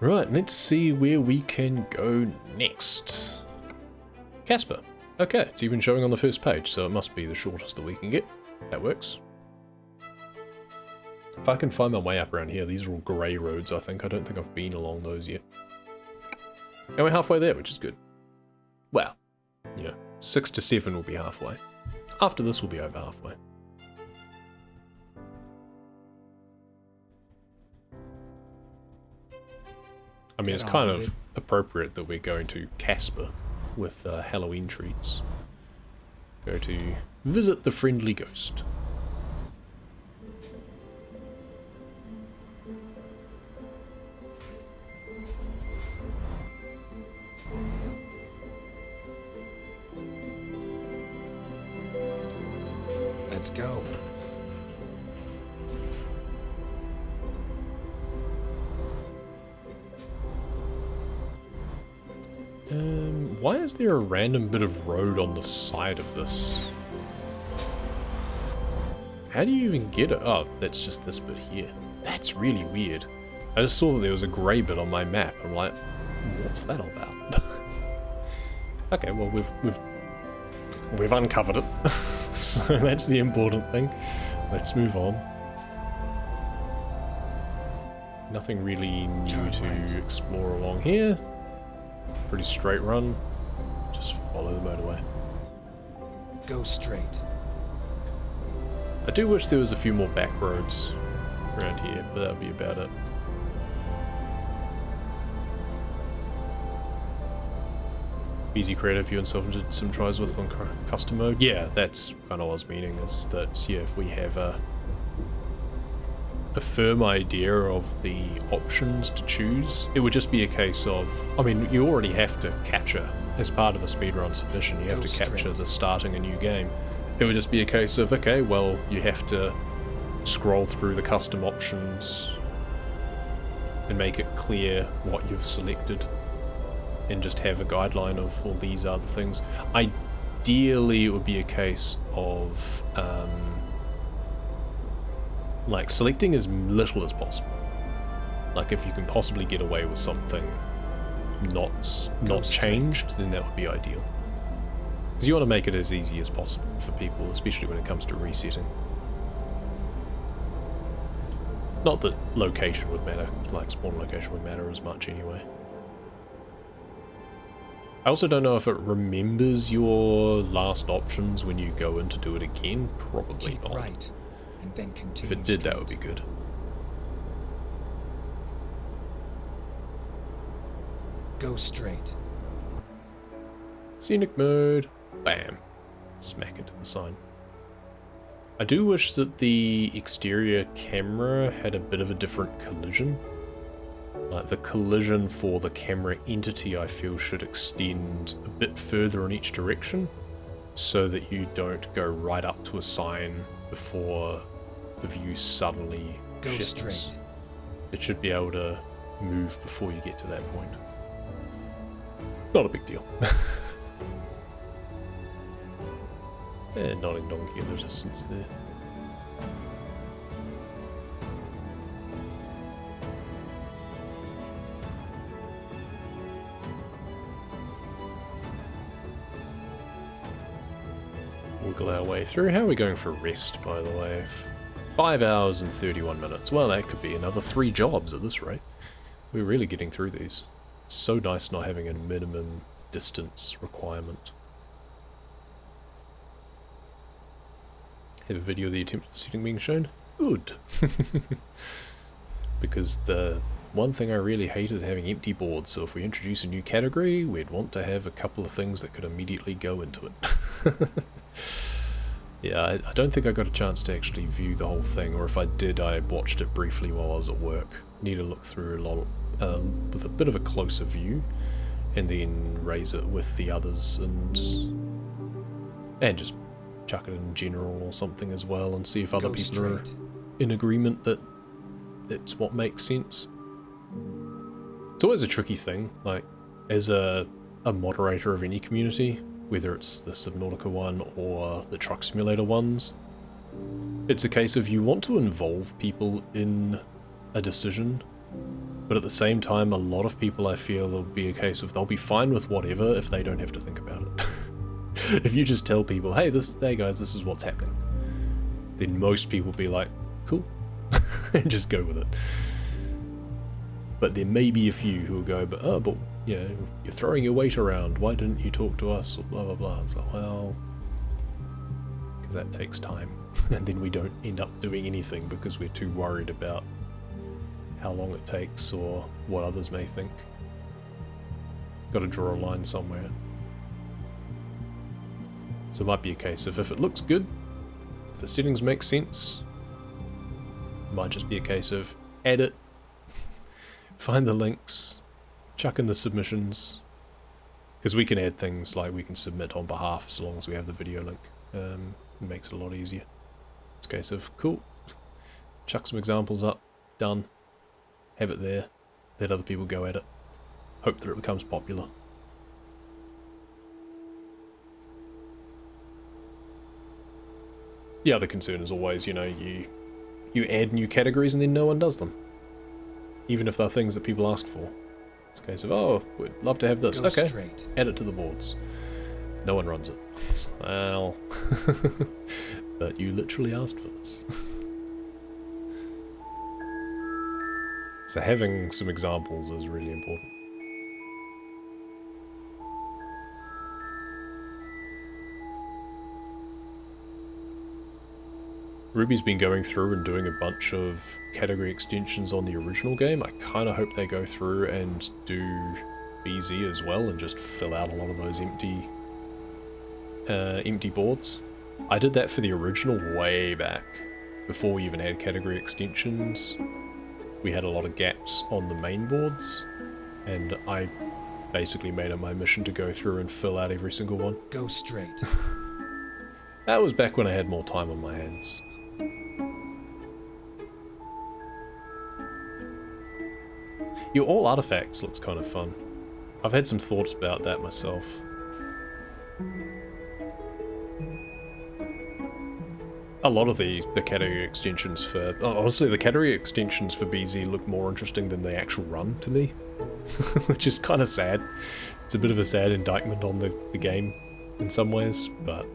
Right, let's see where we can go next. Casper. Okay, it's even showing on the first page, so it must be the shortest that we can get. That works. If I can find my way up around here, these are all grey roads, I think. I don't think I've been along those yet. And we're halfway there, which is good. Well, you know, 6 to 7 will be halfway. After this, we'll be over halfway. I mean, it's kind of appropriate that we're going to Casper with Hauloween treats. Go to visit the friendly ghost. Let's go. Why is there a random bit of road on the side of this? How do you even get it? Oh, that's just this bit here. That's really weird. I just saw that there was a grey bit on my map. I'm like, what's that all about? Okay, well we've uncovered it. So that's the important thing. Let's move on. Nothing really new to explore along here. Pretty straight run. Just follow the motorway. Go straight. I do wish there was a few more back roads around here, but that would be about it. Easy creative, you and Sylvan did some tries with on custom mode. Yeah, that's kind of what I was meaning, is that, yeah, if we have a firm idea of the options to choose, it would just be a case of, I mean, you already have to capture, as part of a speedrun submission, you have to capture the starting a new game. It would just be a case of, okay, well, you have to scroll through the custom options and make it clear what you've selected, and just have a guideline of, well, these are the things. Ideally, it would be a case of like selecting as little as possible. Like if you can possibly get away with something not changed, then that would be ideal. Because you want to make it as easy as possible for people, especially when it comes to resetting. Not that location would matter, like spawn location would matter as much anyway. I also don't know if it remembers your last options when you go in to do it again. Probably Keep not. right, and then continue. If it did, straight. that would be good. Go straight. Scenic mode. Bam. Smack into the sign. I do wish that the exterior camera had a bit of a different collision. Like the collision for the camera entity, I feel, should extend a bit further in each direction, so that you don't go right up to a sign before the view suddenly Go shifts. straight. It should be able to move before you get to that point. Not a big deal. Nodding donkey in the distance there. Wiggle our way through. How are we going for rest, by the way? 5 hours and 31 minutes. Well, that could be another 3 jobs at this rate. We're really getting through these. So nice not having a minimum distance requirement. Have a video of the attempted setting being shown? Good. Because the one thing I really hate is having empty boards, so if we introduce a new category, we'd want to have a couple of things that could immediately go into it. Yeah, I don't think I got a chance to actually view the whole thing, or if I did, I watched it briefly while I was at work. Need to look through a lot with a bit of a closer view, and then raise it with the others, and just chuck it in general or something as well, and see if other people are in agreement that it's what makes sense. It's always a tricky thing, like, as a moderator of any community, whether it's the Subnautica one or the Truck Simulator ones, it's a case of you want to involve people in a decision, But at the same time, a lot of people, I feel, will be a case of they'll be fine with whatever if they don't have to think about it. If you just tell people, hey guys, this is what's happening, then most people will be like, cool, and just go with it. But there may be a few who will go, but you know, you're throwing your weight around, why didn't you talk to us, or blah blah blah. It's like, well, because that takes time, and then we don't end up doing anything because we're too worried about how long it takes or what others may think. Got to draw a line somewhere. So it might be a case of if it looks good, if the settings make sense, it might just be a case of add it, find the links, chuck in the submissions, because we can add things like we can submit on behalf so long as we have the video link. It makes it a lot easier. It's a case of cool, chuck some examples up, done, have it there, let other people go at it, hope that it becomes popular. The other concern is always, you know, you add new categories and then no one does them. Even if they're things that people asked for. It's a case of, oh, we'd love to have this. Go okay, straight. add it to the boards. No one runs it. Well, but you literally asked for this. So having some examples is really important. Ruby's been going through and doing a bunch of category extensions on the original game. I kind of hope they go through and do BZ as well and just fill out a lot of those empty boards. I did that for the original way back, before we even had category extensions. We had a lot of gaps on the main boards, and I basically made it my mission to go through and fill out every single one. Go straight. That was back when I had more time on my hands. Your all artifacts looks kind of fun. I've had some thoughts about that myself. A lot of the category extensions for... honestly, the category extensions for BZ look more interesting than the actual run to me. Which is kind of sad. It's a bit of a sad indictment on the game in some ways, but...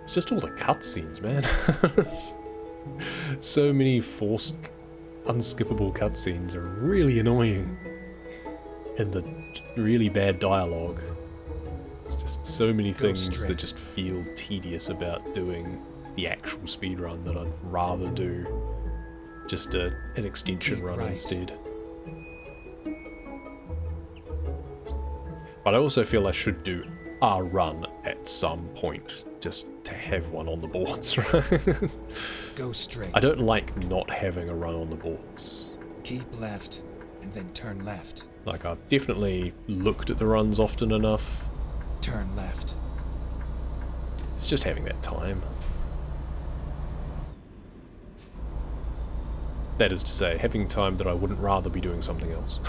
it's just all the cutscenes, man. So many forced, unskippable cutscenes are really annoying. And the really bad dialogue. It's just so many things that just feel tedious about doing the actual speedrun that I'd rather do just an extension run instead. But I also feel I should do a run at some point, just to have one on the boards, right? Go straight. I don't like not having a run on the boards. Keep left, and then turn left. Like, I've definitely looked at the runs often enough. Turn left. It's just having that time. That is to say, having time that I wouldn't rather be doing something else.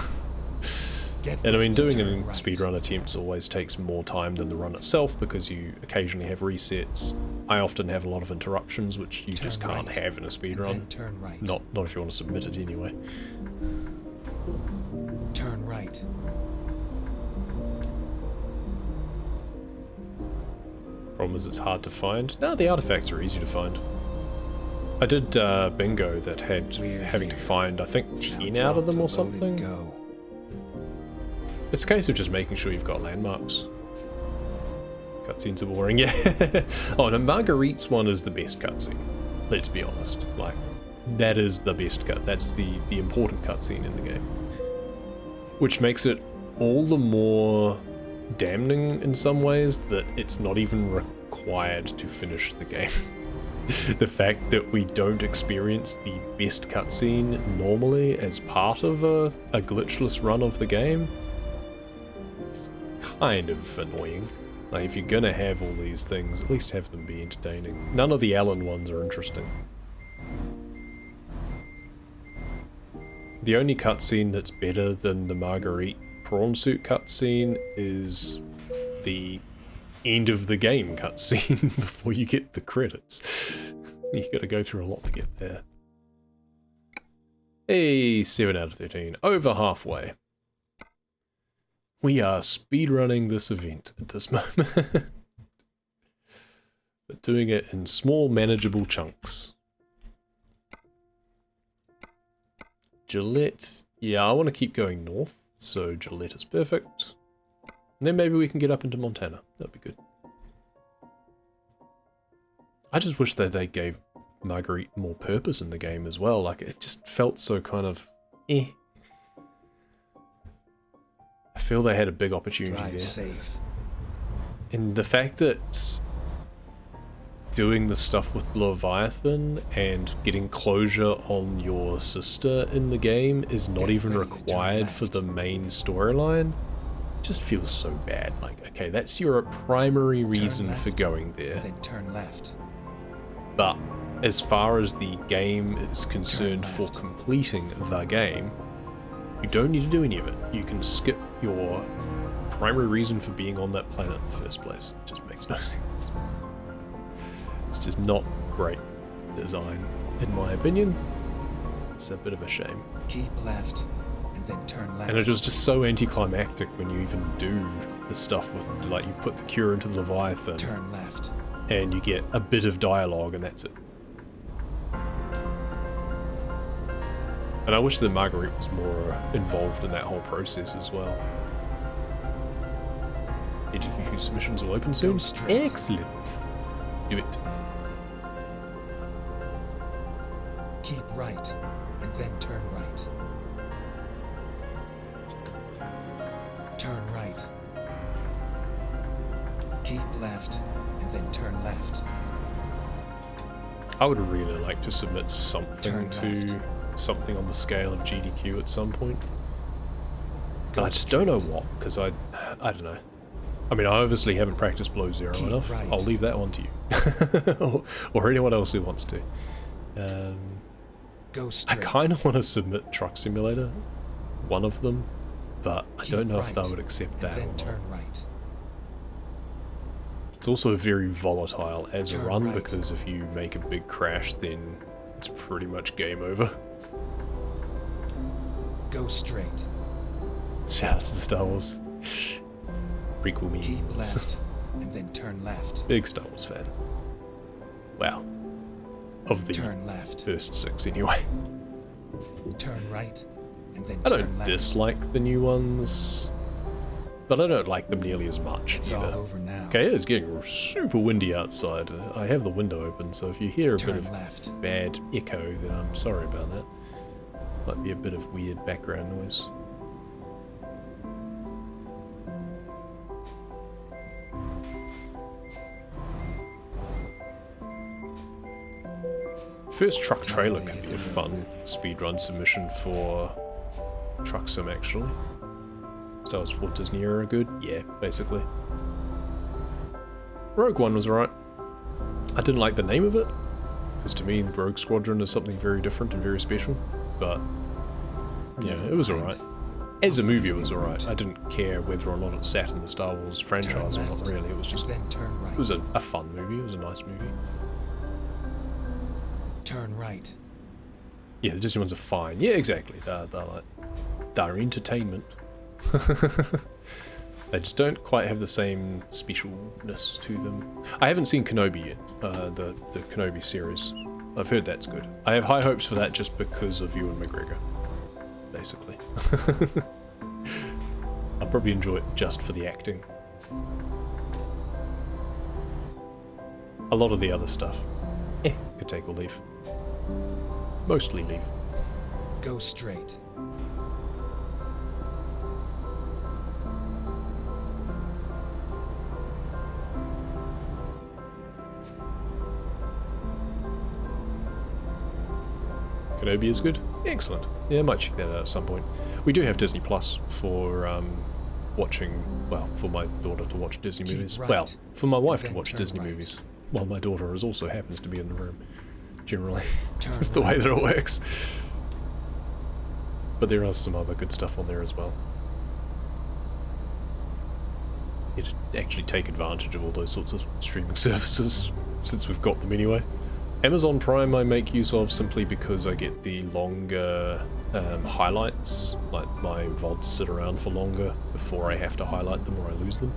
And I mean, doing a speedrun attempt always takes more time than the run itself because you occasionally have resets. I often have a lot of interruptions, which you just can't have in a speedrun. Turn right. Not if you want to submit it anyway. Turn right. Problem is it's hard to find. No, the artifacts are easy to find. I did bingo that had having to find, I think, 10 out of them or something. Go. It's a case of just making sure you've got landmarks. Cutscenes are boring, yeah. Oh, no, Marguerite's one is the best cutscene. Let's be honest. Like, that is the best cut. That's the important cutscene in the game. Which makes it all the more damning in some ways that it's not even required to finish the game. The fact that we don't experience the best cutscene normally as part of a glitchless run of the game is kind of annoying. Like, if you're gonna have all these things, at least have them be entertaining. None of the Alan ones are interesting. The only cutscene that's better than the Marguerite prawn suit cutscene is the end of the game cutscene before you get the credits. You gotta go through a lot to get there. Hey, 7 out of 13. Over halfway. We are speedrunning this event at this moment. But doing it in small, manageable chunks. Gilette. Yeah, I want to keep going north, so Gilette is perfect. And then maybe we can get up into Montana. That'd be good. I just wish that they gave Marguerite more purpose in the game as well. Like, it just felt so kind of eh. I feel they had a big opportunity Drive there. safe. And the fact that doing the stuff with Leviathan and getting closure on your sister in the game is not even required for the main storyline just feels so bad. Like, okay, that's your primary reason for going there. Then turn left. But as far as the game is concerned for completing the game, you don't need to do any of it. You can skip your primary reason for being on that planet in the first place. It just makes no sense. It's just not great design, in my opinion. It's a bit of a shame. Keep left, and then turn left. And it was just so anticlimactic when you even do the stuff with, like, you put the cure into the Leviathan, Turn left. and you get a bit of dialogue, and that's it. And I wish that Marguerite was more involved in that whole process as well. HQ submissions will open soon. Go straight. Excellent. Do it. Keep right, and then turn right. Turn right. Keep left, and then turn left. I would really like to submit something Turn to left. something on the scale of GDQ at some point. Go I just don't know straight. what, because I don't know. I mean, I obviously haven't practiced Below Zero Keep enough. right. I'll leave that one to you. or anyone else who wants to. Go I straight. kind of want to submit Truck Simulator, one of them, but I Keep don't know if they right, would accept and that or then not. turn right. It's also very volatile as a Turn run, right. because if you make a big crash, then it's pretty much game over. Go straight. Shout out to the Star Wars prequel memes. Keep left, and then turn left. Big Star Wars fan. Wow. Of the Turn left. first 6 anyway. Turn right, and then I turn don't left. dislike the new ones, but I don't like them nearly as much It's all either. over now. Okay, it's getting super windy outside. I have the window open, so if you hear a Turn bit of left. bad echo, then I'm sorry about that. Might be a bit of weird background noise. First truck trailer could be a fun speedrun submission for Truck Sim, actually. Star Wars 4 Disney era good? Yeah, basically. Rogue One was alright. I didn't like the name of it, because to me Rogue Squadron is something very different and very special, but yeah, it was alright. As a movie it was alright. I didn't care whether or not it sat in the Star Wars franchise or Turn not left, really, it was just, Then turn it right. was a fun movie, it was a nice movie. Turn right. Yeah, the Disney ones are fine. Yeah, exactly. They're entertainment. They just don't quite have the same specialness to them. I haven't seen Kenobi yet, the Kenobi series. I've heard that's good. I have high hopes for that just because of Ewan McGregor, basically. I'll probably enjoy it just for the acting. A lot of the other stuff, could take or leave. Mostly leave. Go straight. Kenobi is good. Excellent. Yeah, I might check that out at some point. We do have Disney Plus for watching, well, for my daughter to watch Disney Keep movies. right, Well, for my wife to then watch turn Disney right. movies, while my daughter is also happens to be in the room. Generally, Turn it's the way right. that it works. But there is some other good stuff on there as well. You actually take advantage of all those sorts of streaming services, since we've got them anyway. Amazon Prime I make use of simply because I get the longer highlights, like my VODs sit around for longer before I have to highlight them or I lose them,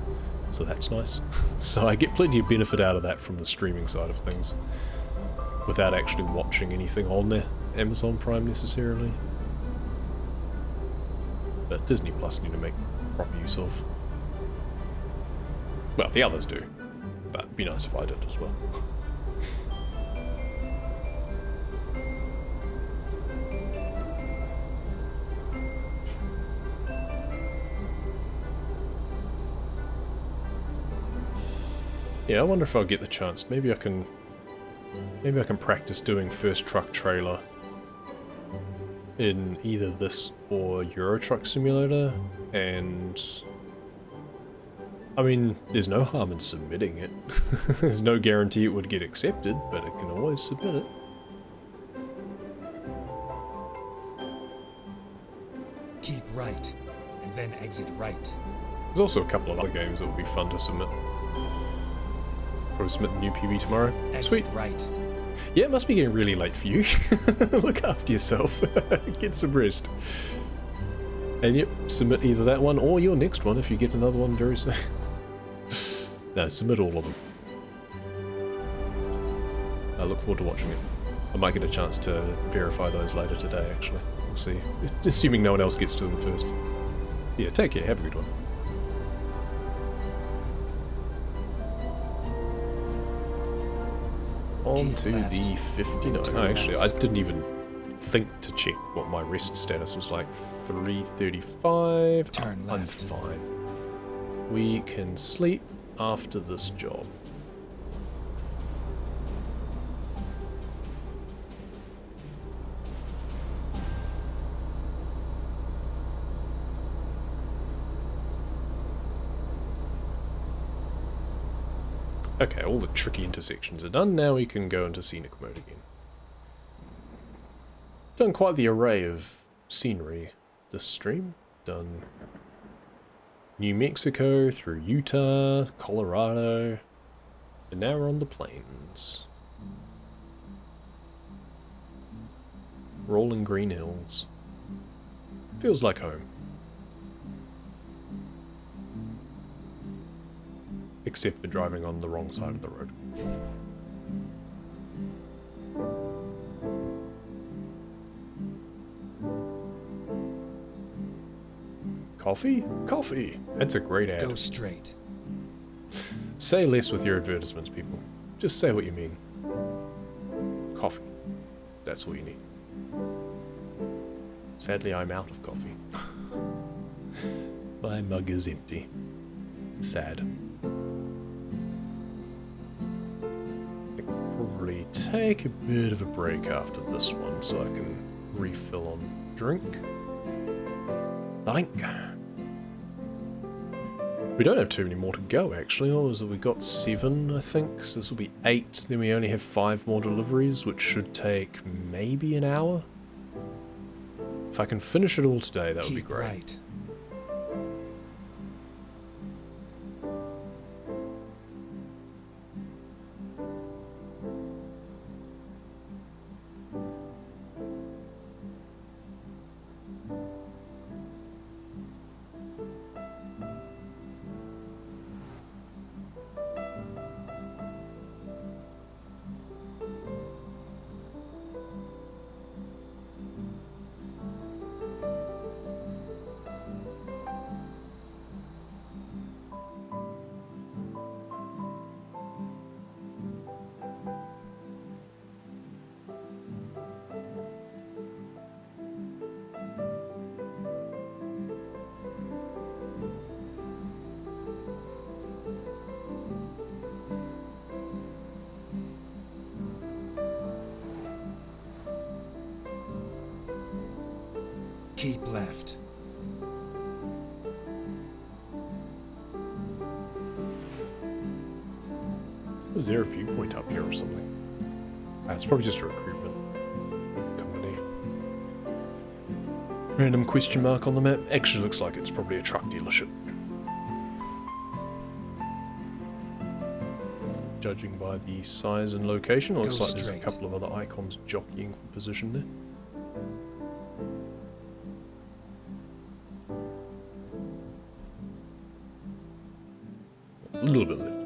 so that's nice. So I get plenty of benefit out of that from the streaming side of things, without actually watching anything on there, Amazon Prime necessarily. But Disney Plus need to make proper use of. Well, the others do, but it'd be nice if I did as well. Yeah, I wonder if I'll get the chance. Maybe I can practice doing first truck trailer in either this or Euro Truck Simulator, and I mean, there's no harm in submitting it. There's no guarantee it would get accepted, but it can always submit it. Keep right, and then exit right. There's also a couple of other games that would be fun to submit. Probably submit the new PB tomorrow. Exit Sweet. right. Yeah, it must be getting really late for you. Look after yourself. Get some rest. And yep, submit either that one or your next one if you get another one very soon. No, submit all of them. I look forward to watching it. I might get a chance to verify those later today, actually. We'll see. Assuming no one else gets to them first. Yeah, take care. Have a good one. On to the 59. Oh, actually, I didn't even think to check what my rest status was like. 3:35. Turn I'm left. fine. We can sleep after this job. Okay, all the tricky intersections are done. Now we can go into scenic mode again. Done quite the array of scenery this stream. Done New Mexico, through Utah, Colorado, and now we're on the plains. Rolling green hills. Feels like home. Except for driving on the wrong side of the road. Coffee? Coffee! That's a great ad. Go straight. Say less with your advertisements, people. Just say what you mean. Coffee. That's all you need. Sadly, I'm out of coffee. My mug is empty. Sad. Probably take a bit of a break after this one so I can refill on drink. Drink. We don't have too many more to go actually. What was it? We got 7, I think. So this will be 8. Then we only have 5 more deliveries, which should take maybe an hour. If I can finish it all today, that would be Keep great. right. Keep left. Was there a viewpoint up here or something? It's probably just a recruitment company. Random question mark on the map. Actually looks like it's probably a truck dealership. judging by the size and location. It looks Go like there's a straight. couple of other icons jockeying for position there. A little bit left.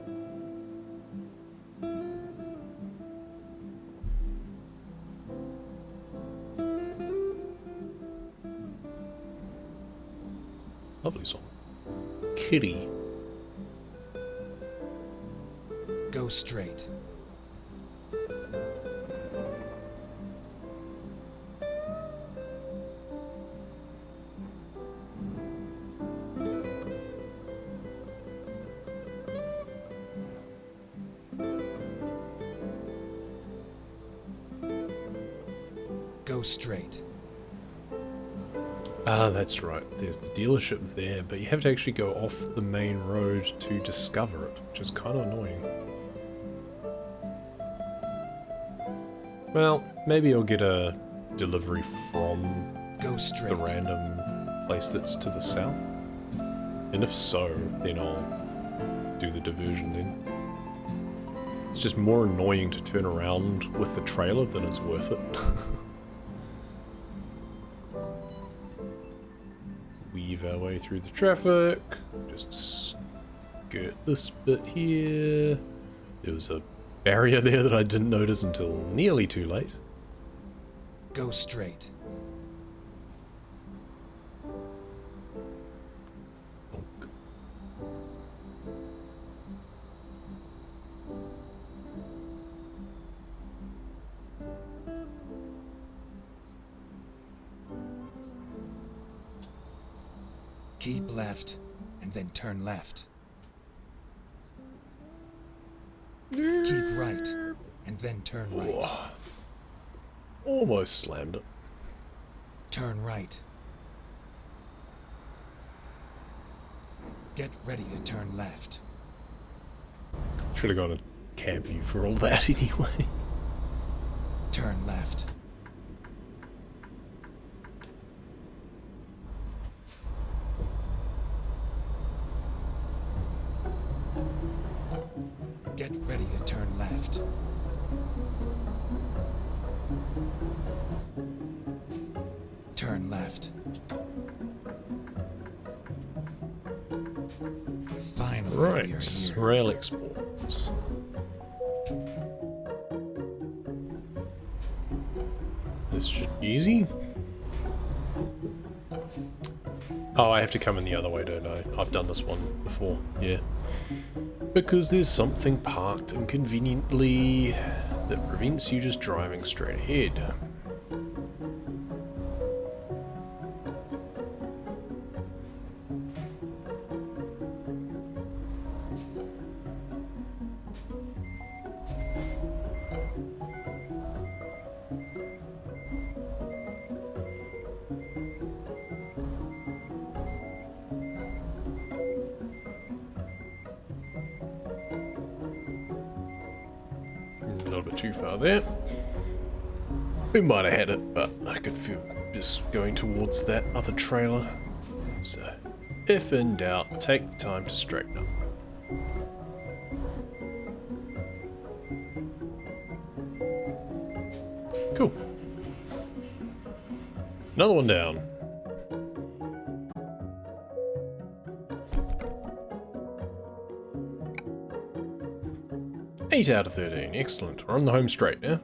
Lovely song. Kitty. Go straight. Go straight. Ah, that's right. There's the dealership there, but you have to actually go off the main road to discover it, which is kind of annoying. Well, maybe I'll get a delivery from Go straight. the random place that's to the south. And if so, then I'll do the diversion then. It's just more annoying to turn around with the trailer than is worth it. Weave our way through the traffic. Just skirt this bit here. There was a barrier there that I didn't notice until nearly too late. Go straight. Bonk. Keep left, and then turn left. Keep right, and then turn right. Oh, almost slammed it. Turn right. Get ready to turn left. Should have got a cab view for all that anyway. Turn left. Get ready to turn left. Turn left. Finally, we are Right, here. rail exports. This should be easy. Oh, I have to come in the other way, don't I? I've done this one before, yeah. Because there's something parked inconveniently that prevents you just driving straight ahead. A little bit too far there. We might have had it, but I could feel just going towards that other trailer. So, if in doubt, take the time to straighten up. Cool. Another one down. Eight out of 13. Excellent. We're on the home straight now.